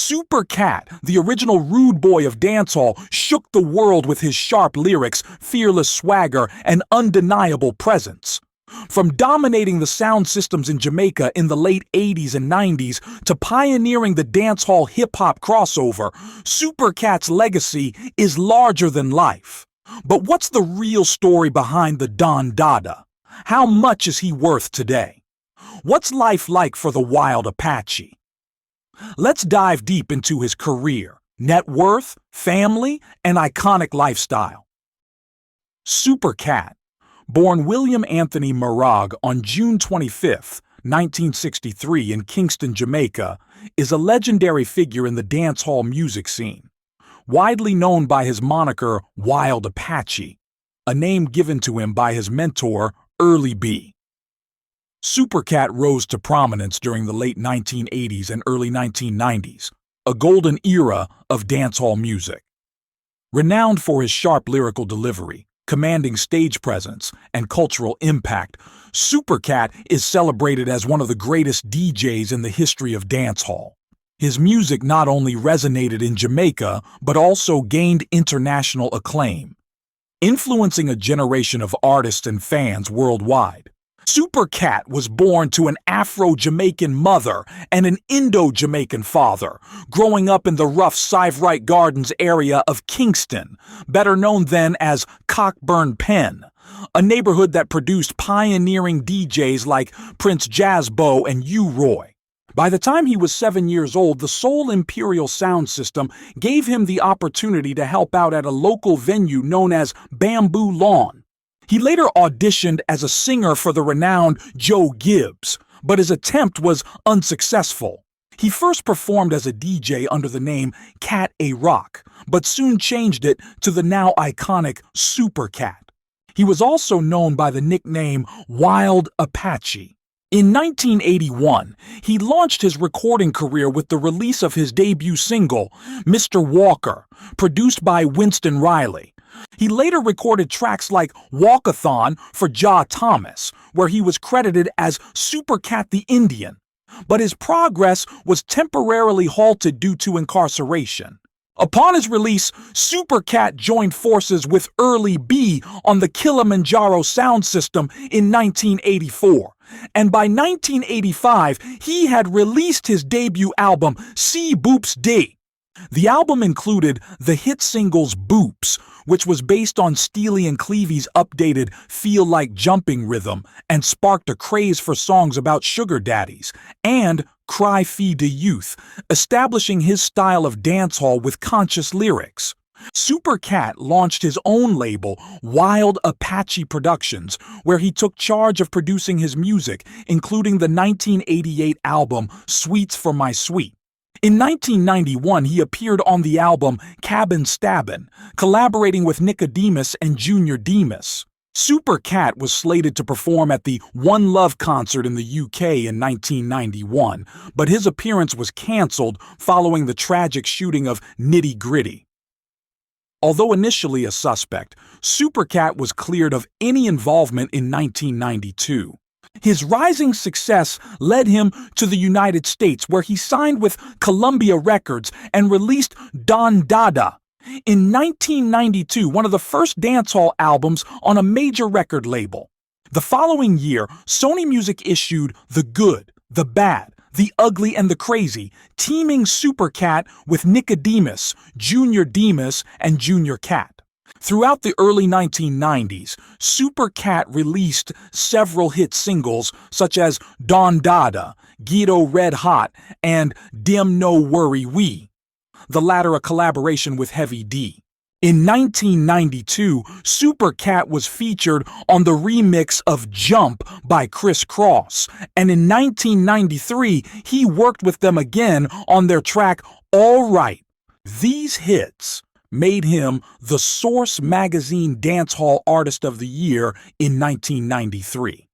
Super Cat, the original rude boy of dancehall, shook the world with his sharp lyrics, fearless swagger, and undeniable presence. From dominating the sound systems in Jamaica in the late 80s and 90s to pioneering the dancehall hip-hop crossover, Super Cat's legacy is larger than life. But what's the real story behind the Don Dada? How much is he worth today? What's life like for the Wild Apache? Let's dive deep into his career, net worth, family, and iconic lifestyle. Super Cat, born William Anthony Morag on June 25, 1963 in Kingston, Jamaica, is a legendary figure in the dancehall music scene. Widely known by his moniker Wild Apache, a name given to him by his mentor, Early B. Super Cat rose to prominence during the late 1980s and early 1990s, a golden era of dancehall music. Renowned for his sharp lyrical delivery, commanding stage presence, and cultural impact, Super Cat is celebrated as one of the greatest DJs in the history of dancehall. His music not only resonated in Jamaica, but also gained international acclaim, influencing a generation of artists and fans worldwide. Super Cat was born to an Afro-Jamaican mother and an Indo-Jamaican father, growing up in the rough Syvright Gardens area of Kingston, better known then as Cockburn Pen, a neighborhood that produced pioneering DJs like Prince Jazzbo and U-Roy. By the time he was 7 years old, the Soul Imperial sound system gave him the opportunity to help out at a local venue known as Bamboo Lawn. He later auditioned as a singer for the renowned Joe Gibbs, but his attempt was unsuccessful. He first performed as a DJ under the name Cat A Rock, but soon changed it to the now iconic Super Cat. He was also known by the nickname Wild Apache. In 1981, he launched his recording career with the release of his debut single, Mr. Walker, produced by Winston Riley. He later recorded tracks like Walkathon for Jah Thomas, where he was credited as Super Cat the Indian, but his progress was temporarily halted due to incarceration. Upon his release, Super Cat joined forces with Early B on the Kilimanjaro sound system in 1984, and by 1985 he had released his debut album, See Boops D. The album included the hit singles Boops, which was based on Steely and Cleavy's updated Feel Like Jumping rhythm and sparked a craze for songs about sugar daddies, and Cry Fee de Youth, establishing his style of dancehall with conscious lyrics. Super Cat launched his own label, Wild Apache Productions, where he took charge of producing his music, including the 1988 album Sweets for My Sweet. In 1991, he appeared on the album Cabin Stabbin', collaborating with Nicodemus and Junior Demus. Super Cat was slated to perform at the One Love concert in the UK in 1991, but his appearance was cancelled following the tragic shooting of Nitty Gritty. Although initially a suspect, Super Cat was cleared of any involvement in 1992. His rising success led him to the United States, where he signed with Columbia Records and released Don Dada in 1992, one of the first dancehall albums on a major record label. The following year, Sony Music issued The Good, The Bad, The Ugly, and The Crazy, teaming Super Cat with Nicodemus, Junior Demus, and Junior Cat. Throughout the early 1990s, Super Cat released several hit singles such as Don Dada, Ghetto Red Hot, and Dim No Worry We, the latter a collaboration with Heavy D. In 1992, Super Cat was featured on the remix of Jump by Criss Cross, and in 1993, he worked with them again on their track All Right. These hits made him the Source Magazine Dancehall Artist of the Year in 1993.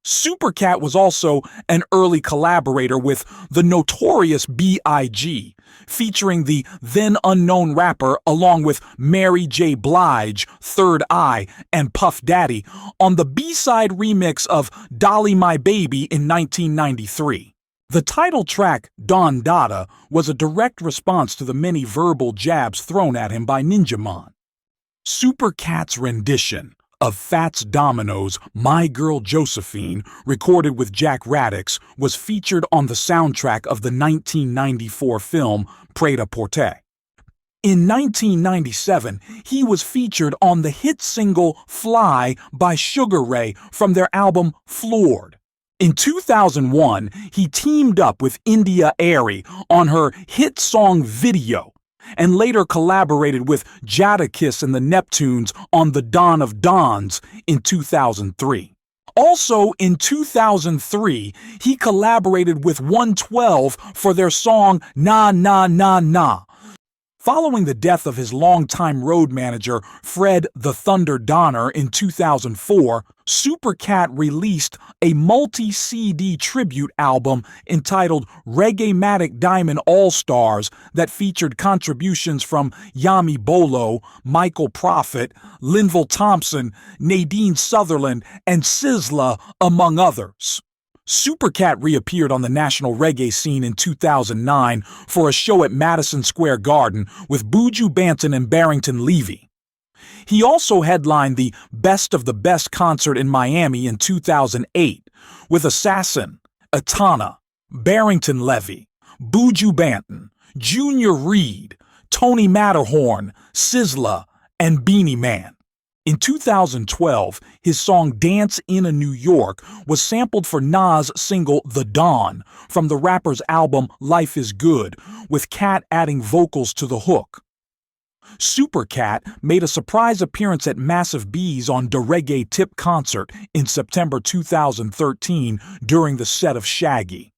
Super Cat was also an early collaborator with the Notorious B.I.G, featuring the then-unknown rapper along with Mary J. Blige, Third Eye, and Puff Daddy on the B-side remix of Dolly My Baby in 1993. The title track, Don Dada, was a direct response to the many verbal jabs thrown at him by Ninja Mon. Super Cat's rendition of Fats Domino's My Girl Josephine, recorded with Jack Radix, was featured on the soundtrack of the 1994 film Prêt-à-Porter. In 1997, he was featured on the hit single Fly by Sugar Ray from their album Floored. In 2001, he teamed up with India Arie on her hit song Video, and later collaborated with Jadakiss and the Neptunes on The Dawn of Dawns in 2003. Also in 2003, he collaborated with 112 for their song Na Na Na Na. Following the death of his longtime road manager, Fred the Thunder Donner, in 2004, Super Cat released a multi-CD tribute album entitled Reggae-Matic Diamond All-Stars that featured contributions from Yami Bolo, Michael Prophet, Linval Thompson, Nadine Sutherland, and Sizzla, among others. Super Cat reappeared on the national reggae scene in 2009 for a show at Madison Square Garden with Buju Banton and Barrington Levy. He also headlined the Best of the Best concert in Miami in 2008 with Assassin, Etana, Barrington Levy, Buju Banton, Junior Reid, Tony Matterhorn, Sizzla, and Beanie Man. In 2012, his song Dance in a New York was sampled for Nas' single The Dawn from the rapper's album Life is Good, with Cat adding vocals to the hook. Super Cat made a surprise appearance at Massive B's on Da Reggae Tip concert in September 2013 during the set of Shaggy.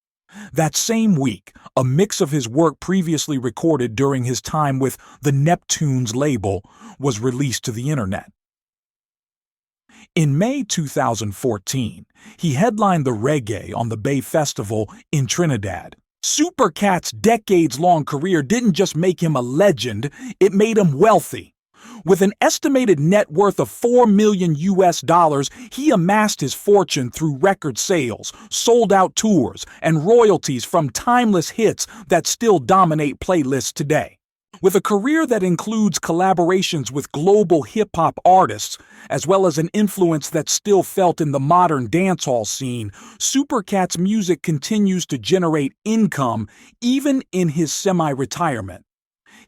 That same week, a mix of his work previously recorded during his time with the Neptunes label was released to the internet. In May 2014, he headlined the Reggae on the Bay Festival in Trinidad. Super Cat's decades-long career didn't just make him a legend, it made him wealthy. With an estimated net worth of $4 million, he amassed his fortune through record sales, sold-out tours, and royalties from timeless hits that still dominate playlists today. With a career that includes collaborations with global hip-hop artists, as well as an influence that's still felt in the modern dancehall scene, Super Cat's music continues to generate income even in his semi-retirement.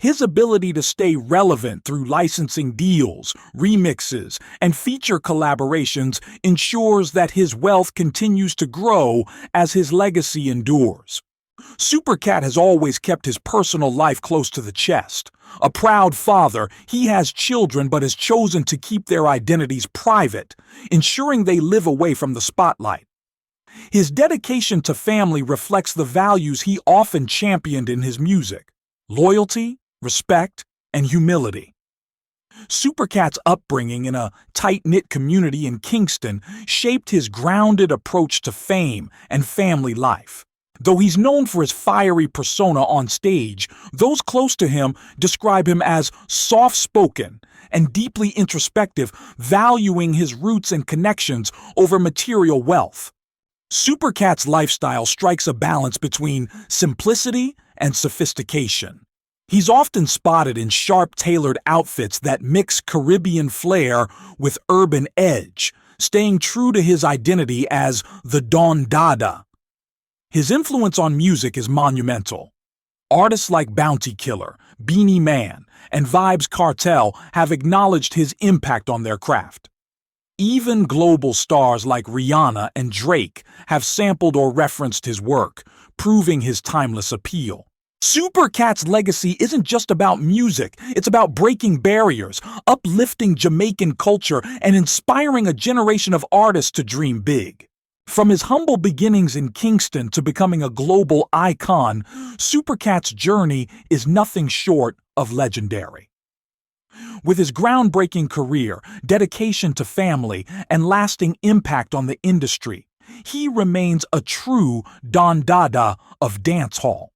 His ability to stay relevant through licensing deals, remixes, and feature collaborations ensures that his wealth continues to grow as his legacy endures. Super Cat has always kept his personal life close to the chest. A proud father, he has children but has chosen to keep their identities private, ensuring they live away from the spotlight. His dedication to family reflects the values he often championed in his music: loyalty, respect, and humility. Super Cat's upbringing in a tight-knit community in Kingston shaped his grounded approach to fame and family life. Though he's known for his fiery persona on stage, those close to him describe him as soft-spoken and deeply introspective, valuing his roots and connections over material wealth. Super Cat's lifestyle strikes a balance between simplicity and sophistication. He's often spotted in sharp-tailored outfits that mix Caribbean flair with urban edge, staying true to his identity as the Don Dada. His influence on music is monumental. Artists like Bounty Killer, Beanie Man, and Vybz Kartel have acknowledged his impact on their craft. Even global stars like Rihanna and Drake have sampled or referenced his work, proving his timeless appeal. Super Cat's legacy isn't just about music, it's about breaking barriers, uplifting Jamaican culture, and inspiring a generation of artists to dream big. From his humble beginnings in Kingston to becoming a global icon, Super Cat's journey is nothing short of legendary. With his groundbreaking career, dedication to family, and lasting impact on the industry, he remains a true Don Dada of dancehall.